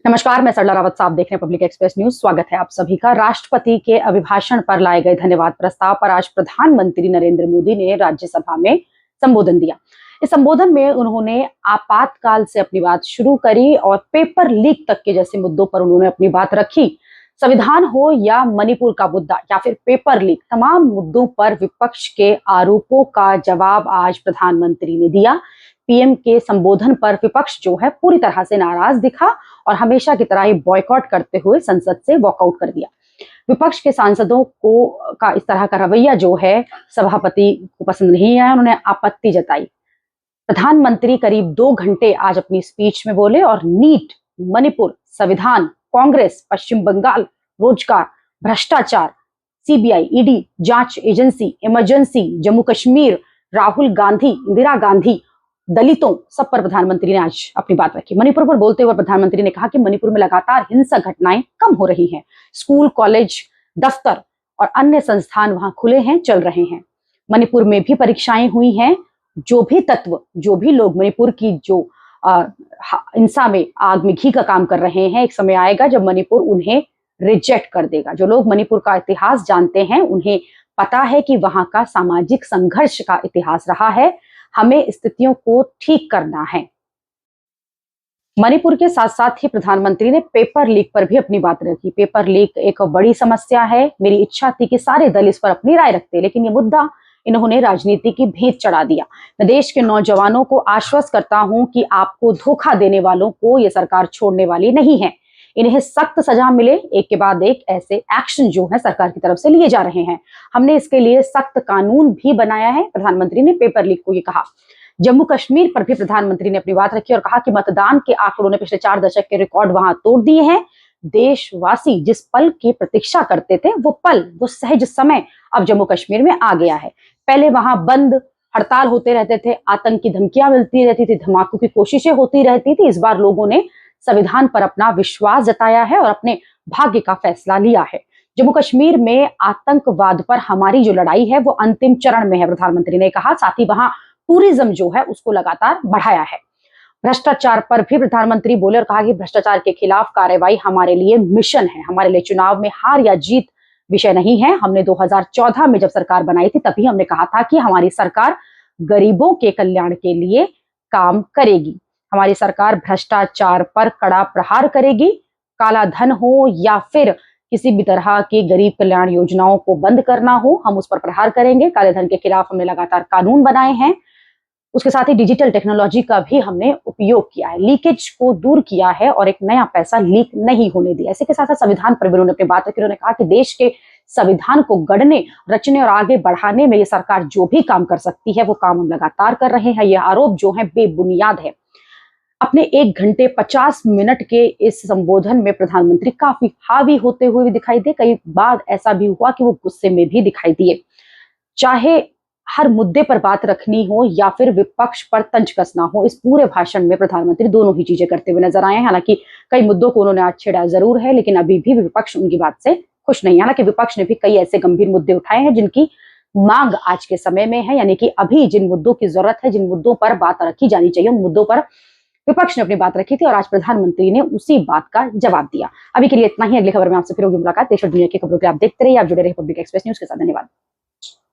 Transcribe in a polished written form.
नमस्कार, मैं सरला रावत साहब देख रहे हैं पब्लिक एक्सप्रेस न्यूज। स्वागत है आप सभी का। राष्ट्रपति के अभिभाषण पर लाए गए धन्यवाद प्रस्ताव पर आज प्रधानमंत्री नरेंद्र मोदी ने राज्यसभा में संबोधन दिया। इस संबोधन में उन्होंने आपातकाल से अपनी बात शुरू करी और पेपर लीक तक के जैसे मुद्दों पर उन्होंने अपनी बात रखी। संविधान हो या मणिपुर का मुद्दा या फिर पेपर लीक, तमाम मुद्दों पर विपक्ष के आरोपों का जवाब आज प्रधानमंत्री ने दिया। पीएम के संबोधन पर विपक्ष जो है पूरी तरह से नाराज दिखा और हमेशा की तरह ही बॉयकॉट करते हुए संसद से वॉकआउट कर दिया। विपक्ष के सांसदों को का इस तरह का रवैया जो है सभापति को पसंद नहीं आया, उन्होंने आपत्ति जताई। प्रधानमंत्री करीब 2 घंटे आज अपनी स्पीच में बोले और नीट, मणिपुर, संविधान, कांग्रेस, पश्चिम बंगाल, रोजगार, भ्रष्टाचार, सीबीआई, ईडी, जांच एजेंसी, इमरजेंसी, जम्मू कश्मीर, राहुल गांधी, इंदिरा गांधी, दलितों, सब पर प्रधानमंत्री ने आज अपनी बात रखी। मणिपुर पर बोलते हुए प्रधानमंत्री ने कहा कि मणिपुर में लगातार हिंसक घटनाएं कम हो रही हैं। स्कूल, कॉलेज, दफ्तर और अन्य संस्थान वहां खुले हैं, चल रहे हैं। मणिपुर में भी परीक्षाएं हुई हैं। जो भी तत्व, जो भी लोग मणिपुर की जो हिंसा में आग में घी का काम कर रहे हैं, एक समय आएगा जब मणिपुर उन्हें रिजेक्ट कर देगा। जो लोग मणिपुर का इतिहास जानते हैं, उन्हें पता है कि वहां का सामाजिक संघर्ष का इतिहास रहा है। हमें स्थितियों को ठीक करना है। मणिपुर के साथ साथ ही प्रधानमंत्री ने पेपर लीक पर भी अपनी बात रखी। पेपर लीक एक बड़ी समस्या है। मेरी इच्छा थी कि सारे दल इस पर अपनी राय रखते, लेकिन ये मुद्दा इन्होंने राजनीति की भेंट चढ़ा दिया। मैं देश के नौजवानों को आश्वस्त करता हूं कि आपको धोखा देने वालों को ये सरकार छोड़ने वाली नहीं है। इन्हें सख्त सजा मिले, एक के बाद एक ऐसे एक्शन जो है सरकार की तरफ से लिए जा रहे हैं। हमने इसके लिए सख्त कानून भी बनाया है। प्रधानमंत्री ने पेपर लीक को ये कहा। जम्मू कश्मीर पर भी प्रधानमंत्री ने अपनी बात रखी और कहा कि मतदान के आंकड़ों ने पिछले 4 दशक के रिकॉर्ड वहां तोड़ दिए हैं। देशवासी जिस पल की प्रतीक्षा करते थे, वो पल, वो सहज समय अब जम्मू कश्मीर में आ गया है। पहले वहां बंद हड़ताल होते रहते थे, आतंक की धमकियां मिलती रहती थी, धमाकों की कोशिशें होती रहती थी। इस बार लोगों ने संविधान पर अपना विश्वास जताया है और अपने भाग्य का फैसला लिया है। जम्मू कश्मीर में आतंकवाद पर हमारी जो लड़ाई है वो अंतिम चरण में है, प्रधानमंत्री ने कहा। साथ ही वहां टूरिज्म जो है उसको लगातार बढ़ाया है। भ्रष्टाचार पर भी प्रधानमंत्री बोले और कहा कि भ्रष्टाचार के खिलाफ कार्रवाई हमारे लिए मिशन है। हमारे लिए चुनाव में हार या जीत विषय नहीं है। हमने 2014 में जब सरकार बनाई थी, तभी हमने कहा था कि हमारी सरकार गरीबों के कल्याण के लिए काम करेगी। हमारी सरकार भ्रष्टाचार पर कड़ा प्रहार करेगी। काला धन हो या फिर किसी भी तरह की गरीब कल्याण योजनाओं को बंद करना हो, हम उस पर प्रहार करेंगे। काले धन के खिलाफ हमने लगातार कानून बनाए हैं। उसके साथ ही डिजिटल टेक्नोलॉजी का भी हमने उपयोग किया है, लीकेज को दूर किया है और एक नया पैसा लीक नहीं होने दिया। इसी के साथ साथ संविधान पर भी उन्होंने अपनी बात रखी। उन्होंने कहा कि देश के संविधान को गढ़ने, रचने और आगे बढ़ाने में ये सरकार जो भी काम कर सकती है वो काम हम लगातार कर रहे हैं। ये आरोप जो है बेबुनियाद है। अपने 1 घंटे 50 मिनट के इस संबोधन में प्रधानमंत्री काफी हावी होते हुए भी दिखाई दिए। कई बार ऐसा भी हुआ कि वो गुस्से में भी दिखाई दिए। चाहे हर मुद्दे पर बात रखनी हो या फिर विपक्ष पर तंज कसना हो, इस पूरे भाषण में प्रधानमंत्री दोनों ही चीजें करते हुए नजर आए हैं। हालांकि कई मुद्दों को उन्होंने आज छेड़ा जरूर है, लेकिन अभी भी विपक्ष उनकी बात से खुश नहीं है। हालांकि विपक्ष ने भी कई ऐसे गंभीर मुद्दे उठाए हैं जिनकी मांग आज के समय में है, यानी कि अभी जिन मुद्दों की जरूरत है, जिन मुद्दों पर बात रखी जानी चाहिए, उन मुद्दों पर विपक्ष ने अपनी बात रखी थी और आज प्रधानमंत्री ने उसी बात का जवाब दिया। अभी के लिए इतना ही। अगली खबर में आपसे फिर होगी मुलाकात। देश और दुनिया की खबरों के लिए आप देखते रहिए, आप जुड़े रहिए पब्लिक एक्सप्रेस न्यूज के साथ। धन्यवाद।